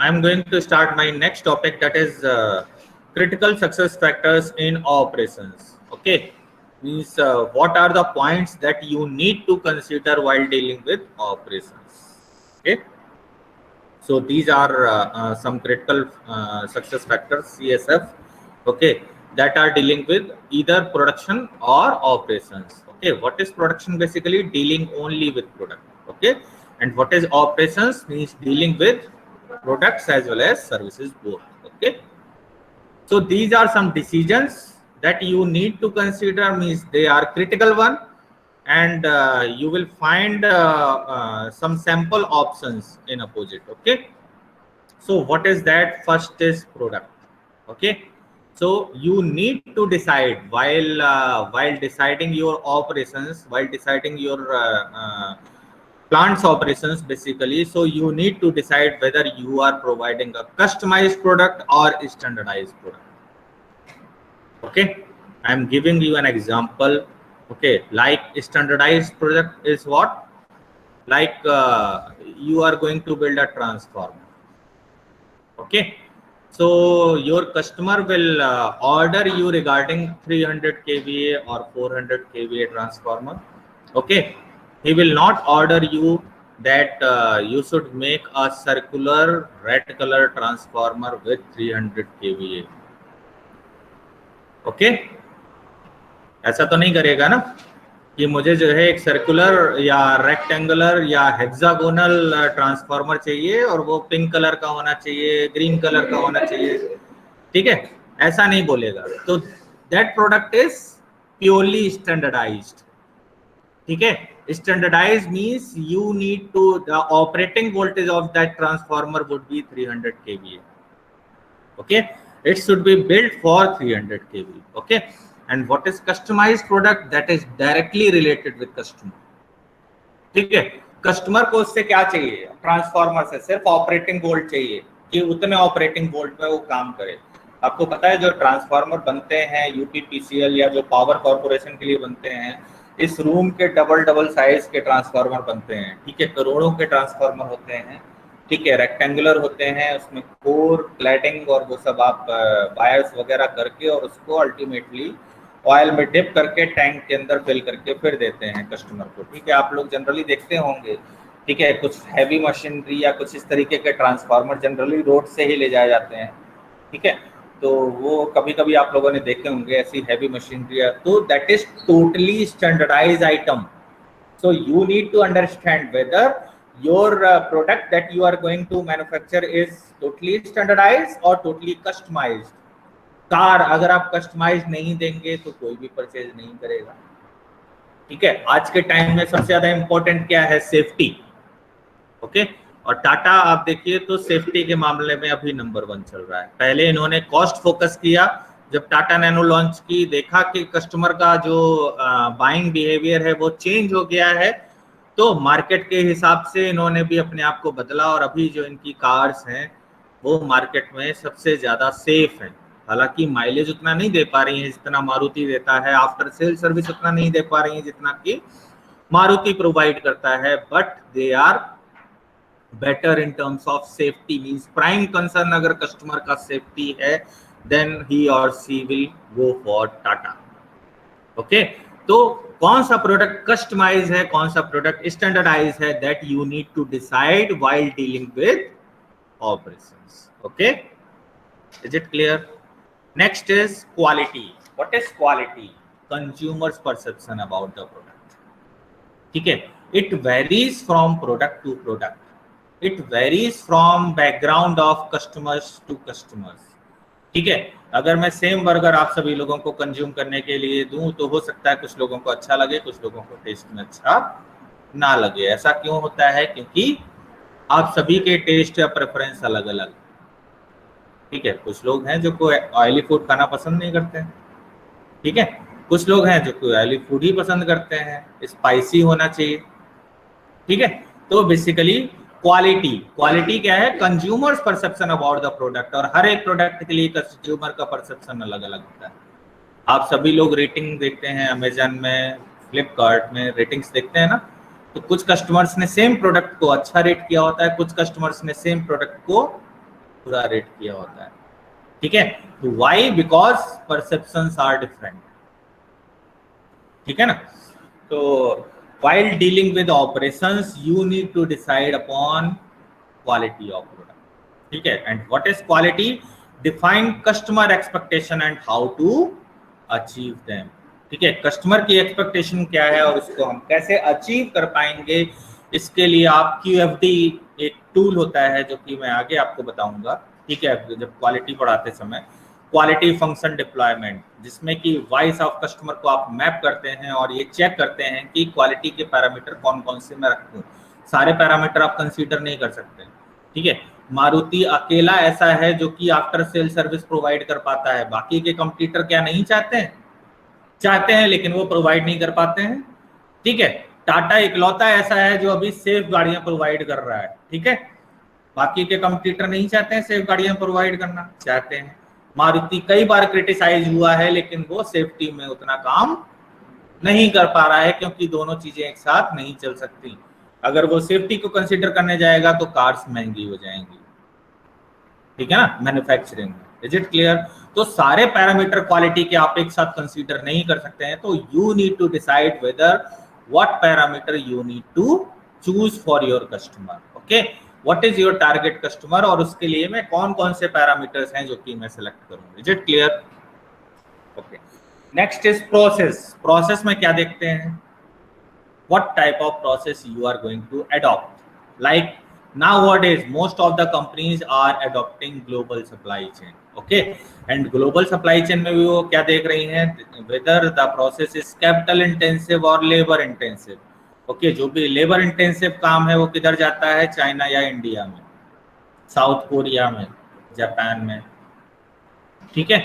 I am going to start my next topic, that is critical success factors in operations. Okay, means what are the points that you need to consider while dealing with operations. Okay, so these are some critical success factors, CSF. Okay, that are dealing with either production or operations. Okay, what is production? Basically dealing only with product. Okay, and what is operations? Means dealing with products as well as services both. Okay, so these are some decisions that you need to consider, means they are critical one, and you will find some sample options in opposite. Okay, so what is that? First is product. Okay, so you need to decide while deciding your operations, while deciding your plant's operations basically. So you need to decide whether you are providing a customized product or standardized product. Okay, I am giving you an example. Okay, like standardized product is what? Like you are going to build a transformer. Okay, so your customer will order you regarding 300 kVA or 400 kVA transformer. Okay, he will not order you that you should make a circular red color transformer with 300 kVA. Okay, ऐसा तो नहीं करेगा ना कि मुझे जो है एक सर्कुलर या रेक्टेंगुलर या हेक्सागोनल ट्रांसफार्मर चाहिए और वो पिंक कलर का होना चाहिए, ग्रीन कलर का होना चाहिए, ठीक है, ऐसा नहीं बोलेगा. तो that product is purely standardised. ठीक है, standardised means you need to the operating voltage of that transformer would be 300 kVA. Okay, it should be built for 300 kV. Okay, and what is customized product? That is directly related with customer. ठीक है, customer को उससे क्या चाहिए? Transformer से सिर्फ operating volt चाहिए कि उतने ऑपरेटिंग वोल्ट में वो काम करे. आपको पता है जो ट्रांसफार्मर बनते हैं यूपीपीसीएल या जो पावर कॉर्पोरेशन के लिए बनते हैं, इस रूम के डबल साइज के ट्रांसफार्मर बनते हैं. ठीक है, करोड़ों के ट्रांसफार्मर होते हैं. ठीक है, रेक्टेंगुलर होते हैं, उसमें कोर क्लैडिंग और वो सब आप वायर्स वगैरह करके और उसको अल्टीमेटली ऑयल में डिप करके टैंक के अंदर फिल करके फिर देते हैं कस्टमर को. ठीक है, आप लोग जनरली देखते होंगे. ठीक है, कुछ हैवी मशीनरी या कुछ इस तरीके के ट्रांसफार्मर जनरली रोड से ही ले जाए जाते हैं. ठीक है, तो वो कभी कभी आप लोगों ने देखे होंगे ऐसी हैवी मशीनरी. तो that is totally standardise item. So you need to understand whether your product that you are going to manufacture is totally standardized or totally customized. Car अगर आप कस्टमाइज नहीं देंगे तो कोई भी परचेज नहीं करेगा. ठीक है, आज के टाइम में सबसे ज्यादा इंपॉर्टेंट क्या है? सेफ्टी. ओके, और टाटा आप देखिए तो सेफ्टी के मामले में अभी नंबर 1 चल रहा है. पहले इन्होंने कॉस्ट फोकस किया. जब टाटा नैनो लॉन्च की, देखा कि कस्टमर का जो बाइंग बिहेवियर है वो चेंज हो गया है, तो मार्केट के हिसाब से इन्होंने भी अपने आप को बदला और अभी जो इनकी कार्स हैं वो मार्केट में सबसे ज्यादा सेफ हैं. हालांकि माइलेज उतना नहीं दे पा रही है जितना मारुति देता है, आफ्टर सेल सर्विस उतना नहीं दे पा रही है जितना कि मारुति प्रोवाइड करता है, but they are better in terms of safety. Means prime concern अगर कस्टमर का सेफ्टी है, देन ही और she will go for Tata. Okay, तो कौन सा प्रोडक्ट कस्टमाइज है, कौन सा प्रोडक्ट स्टैंडर्डाइज है, that you need to decide while dealing with operations. Okay, is it clear? Next is quality. What is quality? Consumers perception about the product. ठीक है, it varies from product to product. It varies from background of customers to customers. ठीक है, अगर मैं same burger आप सभी लोगों को कंज्यूम करने के लिए दूं तो हो सकता है कुछ लोगों को अच्छा लगे, कुछ लोगों को टेस्ट में अच्छा ना लगे. ऐसा क्यों होता है? क्योंकि आप सभी के टेस्ट या प्रेफरेंस अलग अलग. ठीक है, कुछ लोग हैं जो कोई ऑयली फूड खाना पसंद नहीं करते हैं. ठीक है, कुछ लोग हैं जो कोई ऑयली फूड ही पसंद करते हैं, स्पाइसी होना चाहिए. ठीक है, तो बेसिकली क्वालिटी क्या है? Consumers perception about the product. और हर एक प्रोडक्ट के लिए कंज्यूमर का परसेप्शन अलग अलग होता है. आप सभी लोग रेटिंग देखते हैं अमेजन में, फ्लिपकार्ट में रेटिंग्स देखते हैं ना, तो कुछ कस्टमर्स ने सेम प्रोडक्ट को अच्छा रेट किया होता है, कुछ कस्टमर्स ने सेम प्रोडक्ट को पूरा रेट किया होता है, ठीक है। तो why, because perceptions are different, ठीक है ना। तो while dealing with operations you need to decide upon quality of product, ठीक है। and what is quality? Define customer expectation and how to achieve them, ठीक है। कस्टमर की एक्सपेक्टेशन क्या है और उसको हम कैसे अचीव कर पाएंगे, इसके लिए आप QFD एक टूल होता है जो कि मैं आगे आपको बताऊंगा, ठीक है, जब क्वालिटी पढ़ाते समय। क्वालिटी फंक्शन डिप्लॉयमेंट, जिसमें कि वॉइस ऑफ कस्टमर को आप मैप करते हैं और ये चेक करते हैं कि क्वालिटी के पैरामीटर कौन कौन से मैं रखूं। सारे पैरामीटर आप कंसीडर नहीं कर सकते, ठीक है। मारुति अकेला ऐसा है जो कि आफ्टर सेल सर्विस प्रोवाइड कर पाता है, बाकी के कंपटीटर क्या नहीं चाहते हैं? चाहते हैं, लेकिन वो प्रोवाइड नहीं कर पाते हैं, ठीक है। टाटा इकलौता ऐसा है जो अभी सेफ गाड़ियां प्रोवाइड कर रहा है, ठीक है। बाकी के कंपटीटर नहीं चाहते हैं सेफ गाड़ियां प्रोवाइड करना, चाहते हैं। मारुति कई बार क्रिटिसाइज हुआ है, लेकिन वो सेफ्टी में उतना काम नहीं कर पा रहा है, क्योंकि दोनों चीजें एक साथ नहीं चल सकती। अगर वो सेफ्टी को कंसीडर करने जाएगा तो कार्स महंगी हो जाएंगी, ठीक है ना, मैन्युफैक्चरिंग में। Is it clear? तो सारे पैरामीटर क्वालिटी के आप एक साथ कंसीडर नहीं कर सकते हैं, तो you need to decide whether what parameter you need to choose for your customer, okay. What is your target customer, और उसके लिए मैं कौन कौन से पैरामीटर्स हैं जो कि मैं सिलेक्ट करूंगा। Is it clear? Okay. Next is process. Process में क्या देखते हैं? what type of process you are going to adopt. Like nowadays most of the companies are adopting global supply chain, okay, and global supply chain में भी वो क्या देख रही हैं, whether the process is capital intensive or labor intensive, okay। जो भी labour intensive काम है वो किधर जाता है, चाइना या इंडिया में, साउथ कोरिया में, जापान में, ठीक है।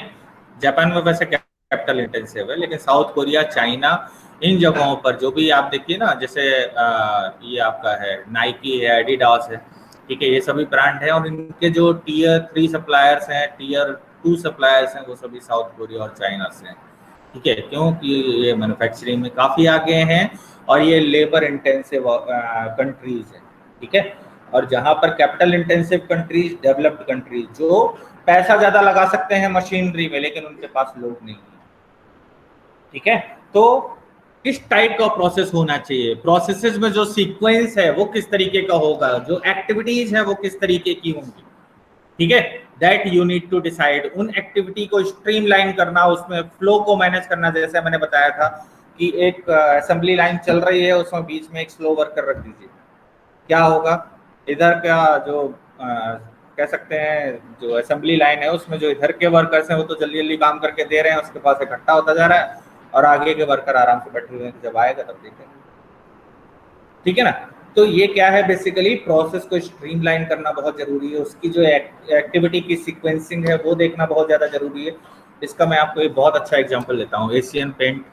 जापान में वैसे कैपिटल इंटेंसिव है, लेकिन साउथ कोरिया, चाइना, इन जगहों पर जो भी आप देखिए ना, जैसे ये आपका है नाइकी है, एडिडास है, ठीक है, ये सभी ब्रांड है, और इनके जो टियर 3 सप्लायर्स हैं, टियर 2 सप्लायर्स हैं, वो सभी साउथ कोरिया और चाइना से हैं, ठीक है। क्योंकि ये मैन्युफैक्चरिंग में काफ़ी आगे हैं और ये लेबर इंटेंसिव कंट्रीज है, ठीक है। और जहाँ पर capital intensive countries, developed countries, जो पैसा ज़्यादा लगा सकते हैं मशीनरी में, लेकिन उनके पास लोग नहीं है, ठीक है। तो किस टाइप का प्रोसेस होना चाहिए, प्रोसेसेस में जो सीक्वेंस है वो किस तरीके का होगा, जो एक्टिविटीज है वो किस तरीके की होंगी, ठीक है। That you need to decide. उन एक्टिविटी को स्ट्रीमलाइन करना, उसमें फ्लो को मैनेज करना, जैसे मैंने बताया था कि एक असेंबली लाइन चल रही है, उसमें बीच में एक स्लो वर्कर रख दीजिए, क्या होगा, इधर का जो कह सकते हैं जो असेंबली लाइन है उसमें जो इधर के वर्कर्स हैं वो तो जल्दी जल्दी काम करके दे रहे हैं, उसके पास इकट्ठा होता जा रहा है, और आगे के वर्कर आराम से बैठे हुए हैं, जब आएगा तब देखेंगे, ठीक है ना। तो ये क्या है, बेसिकली प्रोसेस को स्ट्रीमलाइन करना बहुत जरूरी है, उसकी जो एक्टिविटी की सीक्वेंसिंग है वो देखना बहुत ज्यादा जरूरी है। इसका मैं आपको एक बहुत अच्छा एग्जांपल लेता हूँ, एशियन पेंट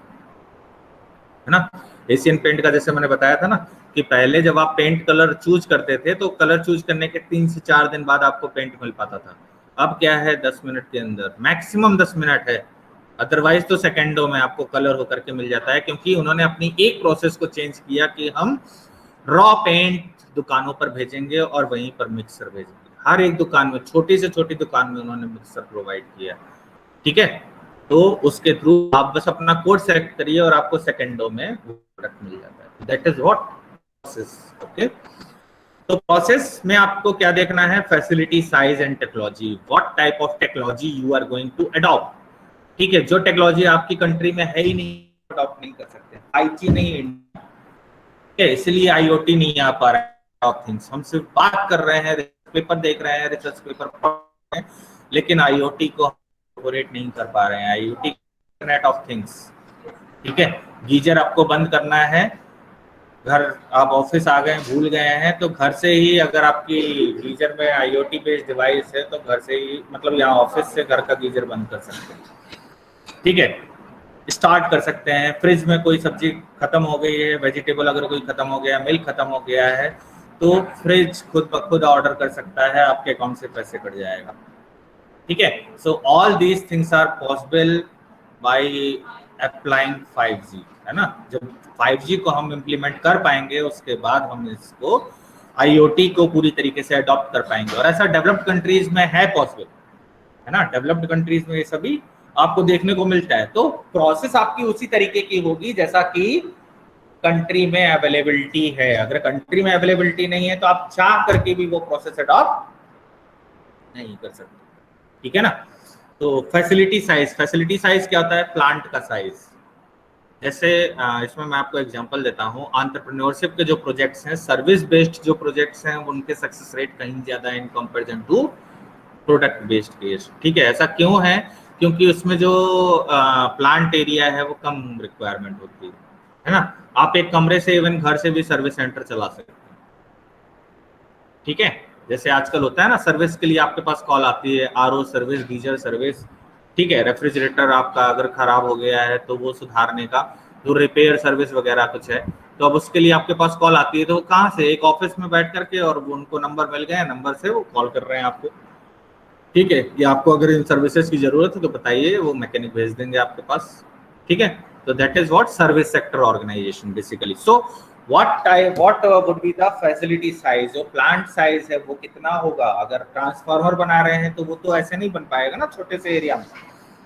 है ना। एशियन पेंट का जैसे मैंने बताया था ना कि पहले जब आप पेंट कलर चूज करते थे तो कलर चूज करने के 3 से 4 दिन बाद आपको पेंट मिल पाता था। अब क्या है, 10 मिनट के अंदर, मैक्सिमम 10 मिनट है, अदरवाइज तो सेकेंडों में आपको कलर होकर के मिल जाता है, क्योंकि उन्होंने अपनी एक प्रोसेस को चेंज किया कि हम रॉ पेंट दुकानों पर भेजेंगे और वहीं पर मिक्सर भेजेंगे। हर एक दुकान में, छोटी से छोटी दुकान में उन्होंने मिक्सर प्रोवाइड किया, ठीक है। तो उसके थ्रू आप बस अपना कोड सेलेक्ट करिए और आपको सेकेंडों में प्रोडक्ट मिल जाता है। That is what process, okay. तो प्रोसेस में आपको क्या देखना है, facility, size and technology. What type of technology you are going to adopt, ठीक है। जो टेक्नोलॉजी आपकी कंट्री में है ही नहीं, अडॉप्ट नहीं कर सकते, 5G नहीं है, ठीक है, इसलिए IoT नहीं आ पा रहा है। थिंग्स हम सिर्फ बात कर रहे हैं, पेपर देख रहे हैं, रिसर्च पेपर पढ़ रहे हैं, लेकिन IoT को ऑपरेट नहीं कर पा रहे हैं। IoT इंटरनेट ऑफ थिंग्स, ठीक है। गीजर आपको बंद करना है, घर आप ऑफिस आ गए, भूल गए हैं, तो घर से ही अगर आपकी गीजर में IoT बेस्ड डिवाइस है तो घर से ही, मतलब यहाँ ऑफिस से घर का गीजर बंद कर सकते हैं, ठीक है, स्टार्ट कर सकते हैं। फ्रिज में कोई सब्जी खत्म हो गई है, वेजिटेबल अगर कोई खत्म हो गया, मिल्क खत्म हो गया है, तो फ्रिज खुद ब खुद ऑर्डर कर सकता है, आपके अकाउंट से पैसे कट जाएगा, ठीक है। So all these things are possible by applying 5G, है ना। जब 5G को हम इम्प्लीमेंट कर पाएंगे उसके बाद हम इसको IoT को पूरी तरीके से अडॉप्ट कर पाएंगे। और ऐसा डेवलप्ड कंट्रीज में है पॉसिबल, है ना, डेवलप्ड कंट्रीज में ये सभी आपको देखने को मिलता है। तो प्रोसेस आपकी उसी तरीके की होगी जैसा कि कंट्री में अवेलेबिलिटी है। अगर कंट्री में अवेलेबिलिटी नहीं है तो आप चाह करके भी वो प्रोसेस अडॉप्ट नहीं कर सकते, ठीक है ना। तो फैसिलिटी साइज क्या होता है? प्लांट का साइज। जैसे इसमें मैं आपको एग्जांपल देता हूं, एंटरप्रेन्योरशिप के जो प्रोजेक्ट्स हैं, सर्विस बेस्ड जो प्रोजेक्ट्स हैं, उनके सक्सेस रेट कहीं ज्यादा है in comparison to product based case, ठीक है। ऐसा क्यों है? क्योंकि उसमें जो प्लांट एरिया है वो कम रिक्वायरमेंट होती है ना। आप एक कमरे से इवन घर से भी सर्विस सेंटर चला सकते हैं, ठीक है। जैसे आजकल होता है ना, सर्विस के लिए आपके पास कॉल आती है, RO सर्विस, गीजर सर्विस, ठीक है। रेफ्रिजरेटर आपका अगर खराब हो गया है तो वो सुधारने का जो रिपेयर सर्विस वगैरह कुछ है, तो अब उसके लिए आपके पास कॉल आती है। तो कहाँ से? एक ऑफिस में बैठ करके, और उनको नंबर मिल गया, नंबर से वो कॉल कर रहे हैं आपको, ठीक है। कि आपको अगर इन सर्विसेज की जरूरत है तो बताइए, वो मैकेनिक भेज देंगे आपके पास, ठीक है। तो that is what service sector organisation basically. So what would be the facility size? जो प्लांट साइज है वो कितना होगा? अगर ट्रांसफार्मर बना रहे हैं तो वो तो ऐसे नहीं बन पाएगा ना छोटे से एरिया में,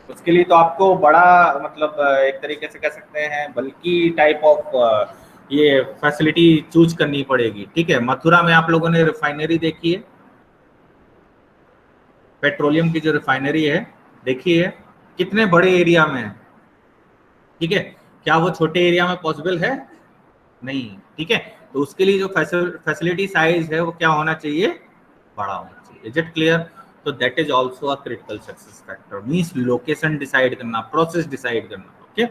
उसके लिए तो आपको बड़ा, मतलब एक तरीके से कह सकते हैं बल्कि टाइप ऑफ ये फैसिलिटी चूज करनी पड़ेगी, ठीक है। मथुरा में आप लोगों ने रिफाइनरी देखी है, पेट्रोलियम की जो रिफाइनरी है, देखिए कितने बड़े एरिया में है, ठीक है। क्या वो छोटे एरिया में पॉसिबल है? नहीं, ठीक है। तो उसके लिए जो फैसिलिटी साइज है वो क्या होना चाहिए? बड़ा होना चाहिए। Is it clear? तो that is also a critical success factor. Means location decide करना, प्रोसेस डिसाइड करना, okay.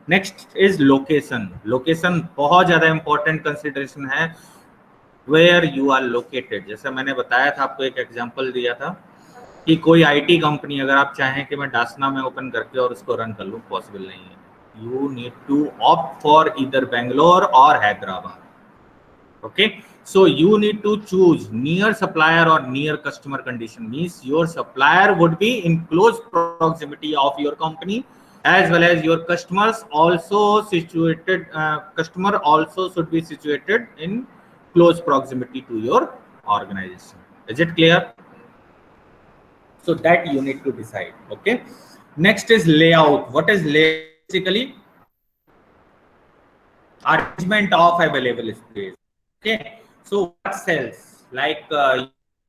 Next is location. Location बहुत ज्यादा इंपॉर्टेंट कंसिडरेशन है, वेयर यू आर लोकेटेड। जैसे मैंने बताया था आपको, एक एग्जांपल दिया था कि कोई IT कंपनी अगर आप चाहें कि मैं डासना में ओपन करके और उसको रन कर लूँ, पॉसिबल नहीं है। You need to opt for either Bangalore और Hyderabad, okay. So you need to choose near supplier or near customer condition. Means your supplier would be in close proximity of your company, as well as your customers also situated, customer also should be situated in close proximity to your organization. Is it clear? So that you need to decide, okay. Next is layout. What is layout? Basically arrangement of available space, okay. So what cells, like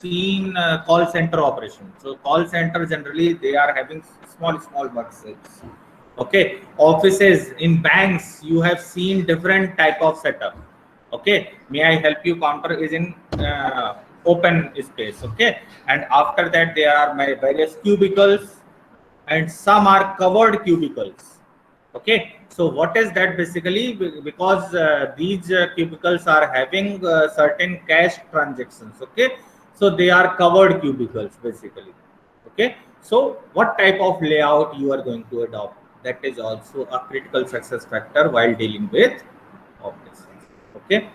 seen call center operation. So call center generally they are having small work cells, okay. Offices, in banks you have seen different type of setup, okay. May I help you? Counter is in open space, okay. And after that there are my various cubicles, and some are covered cubicles, okay. So what is that? Basically because these cubicles are having certain cash transactions, okay. So they are covered cubicles basically, okay. So what type of layout you are going to adopt, that is also a critical success factor while dealing with operations, okay.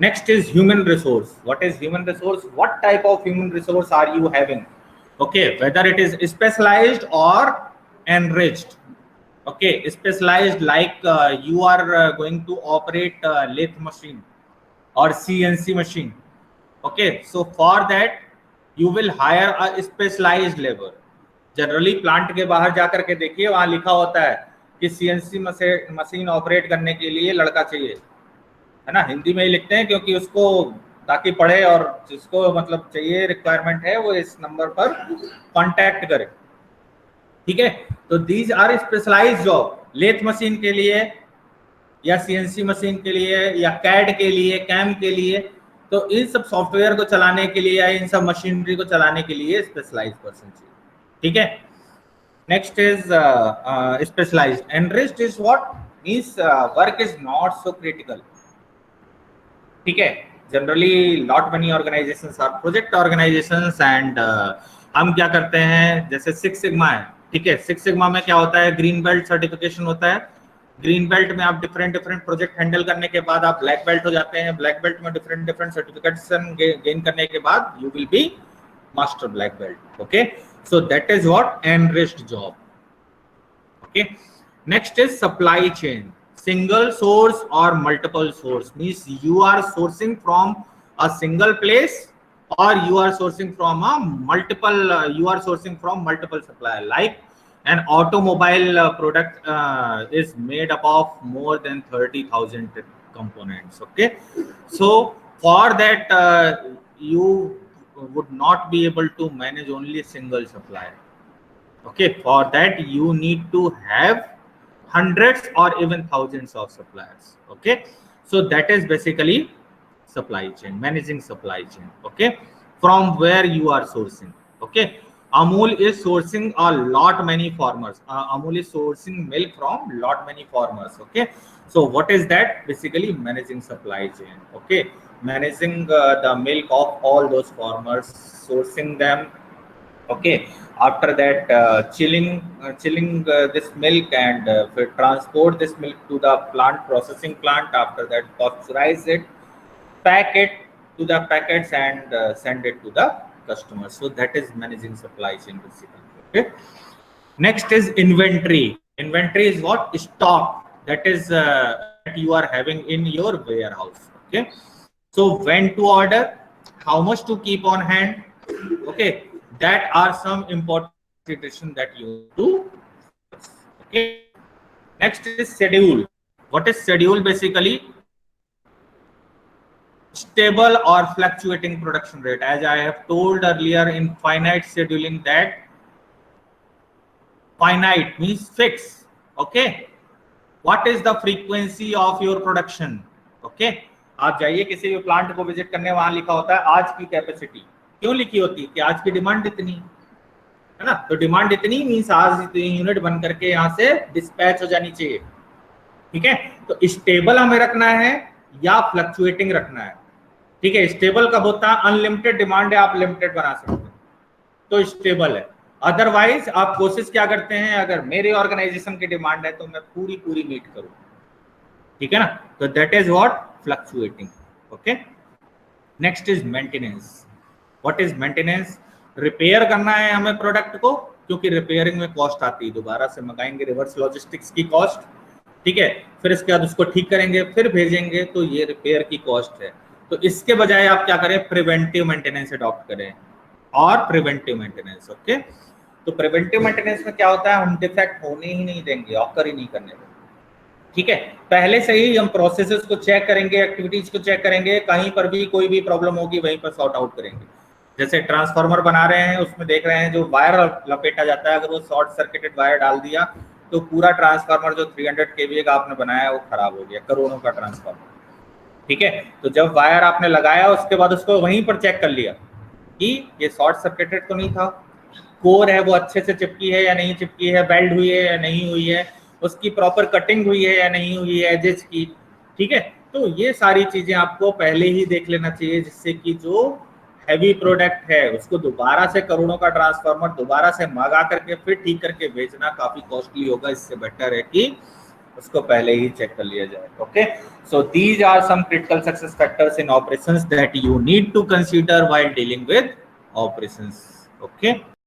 Next is human resource. What is human resource? What type of human resource are you having, okay, whether it is specialized or enriched, okay. Specialized, like you are going to operate lathe machine or CNC machine, okay. So for that you will hire a specialized labor. Generally plant के बाहर जाकर के देखिए, वहां लिखा होता है कि CNC मशीन ऑपरेट करने के लिए लड़का चाहिए, है ना। हिंदी में ही लिखते हैं क्योंकि उसको ताकि पढ़े, और जिसको मतलब चाहिए रिक्वायरमेंट है वो इस नंबर पर कांटेक्ट करे, ठीक है। तो these are specialised job. Lathe machine के लिए या CNC मशीन के लिए या कैड के लिए, कैम के लिए, तो इन सब सॉफ्टवेयर को चलाने के लिए या इन सब मशीनरी को चलाने के लिए स्पेशलाइज्ड पर्सन चाहिए, ठीक है। Next is specialised. Enriched is what means work is not so critical, ठीक है। Generally lot money organisations are project organisations, and हम क्या करते हैं, जैसे 6 सिग्मा है, ठीक है। 6 सिग्मा में क्या होता है? ग्रीन बेल्ट सर्टिफिकेशन होता है। ग्रीन बेल्ट में आप डिफरेंट प्रोजेक्ट हैंडल करने के बाद आप ब्लैक बेल्ट हो जाते हैं। ब्लैक बेल्ट में डिफरेंट सर्टिफिकेशन गेन करने के बाद you will be master black belt, okay. So that is what enriched job, okay. Next is supply chain. Single source or multiple source, means you are sourcing from a single place, or you are sourcing from a multiple supplier. Like an automobile product is made up of more than 30,000 components. Okay, so for that you would not be able to manage only a single supplier. Okay, for that you need to have hundreds or even thousands of suppliers. Okay, so that is basically supply chain, managing supply chain. Okay, from where you are sourcing. Okay, Amul is sourcing a lot many farmers. Amul is sourcing milk from lot many farmers. Okay, so what is that? Basically managing supply chain. Okay, managing the milk of all those farmers, sourcing them. Okay, after that chilling this milk and transport this milk to the processing plant. After that pasteurize it, pack it to the packets, and send it to the customer. So that is managing supply chain basically. Okay, next is inventory. Inventory is what? Stock that is that you are having in your warehouse. Okay, so when to order, how much to keep on hand. Okay, that are some important consideration that you do. Okay, next is schedule. What is schedule? Basically stable or fluctuating production rate. As I have told earlier in finite scheduling, that finite means fixed. Okay, what is the frequency of your production. Okay, आप जाइए किसी भी plant को visit करने, वहां लिखा होता है आज की कैपेसिटी. क्यों लिखी होती है? कि आज की डिमांड इतनी है ना, तो डिमांड इतनी मींस आज इतनी यूनिट बन करके यहाँ से डिस्पैच हो जानी चाहिए. ठीक है, तो स्टेबल हमें रखना है या फ्लक्चुएटिंग रखना है. ठीक है, स्टेबल कब होता है? अनलिमिटेड डिमांड है, आप लिमिटेड बना सकते हैं तो स्टेबल है. अदरवाइज आप कोशिश क्या करते हैं, अगर मेरे ऑर्गेनाइजेशन की डिमांड है तो मैं पूरी मीट करूं. ठीक है ना, तो that is what fluctuating. Okay, next is maintenance. What is maintenance? Repair करना है हमें प्रोडक्ट को, क्योंकि रिपेयरिंग में कॉस्ट आती है, दोबारा से मंगाएंगे, रिवर्स लॉजिस्टिक्स की कॉस्ट. ठीक है, फिर इसके बाद उसको ठीक करेंगे, फिर भेजेंगे, तो ये रिपेयर की कॉस्ट है. तो इसके बजाय आप क्या करें? प्रिवेंटिव मेंटेनेंस अडॉप्ट करें और प्रिवेंटिव मेंटेनेंस. ओके, तो प्रिवेंटिव मेंटेनेंस में क्या होता है? हम डिफेक्ट होने ही नहीं देंगे, ऑकर ही नहीं करने देंगे. ठीक है, पहले से ही हम प्रोसेसेस को चेक करेंगे, एक्टिविटीज को चेक करेंगे, कहीं पर भी कोई भी प्रॉब्लम होगी वहीं पर सॉर्ट आउट करेंगे. जैसे ट्रांसफार्मर बना रहे हैं, उसमें देख रहे हैं जो वायर लपेटा जाता है, अगर वो शॉर्ट सर्किटेड वायर डाल दिया तो पूरा ट्रांसफार्मर जो 300 kVA का आपने बनाया वो खराब हो गया, करोड़ों का ट्रांसफार्मर. ठीक है, तो जब वायर आपने लगाया उसके बाद उसको वहीं पर चेक कर लिया कि ये शॉर्ट सर्किटेड तो नहीं था, कोर है वो अच्छे से चिपकी है या नहीं चिपकी है, बेल्ड हुई है या नहीं हुई है, उसकी प्रॉपर कटिंग हुई है या नहीं हुई है एजेस की. ठीक है, तो ये सारी चीजें आपको पहले ही देख लेना चाहिए, जिससे कि जो हैवी प्रोडक्ट है उसको दोबारा से करोड़ों का ट्रांसफार्मर दोबारा से मंगा करके फिर ठीक करके बेचना काफी कॉस्टली होगा. इससे बेटर है कि उसको पहले ही चेक कर लिया जाए. Okay, so these are some critical success factors in operations that you need to consider while dealing with operations. Okay.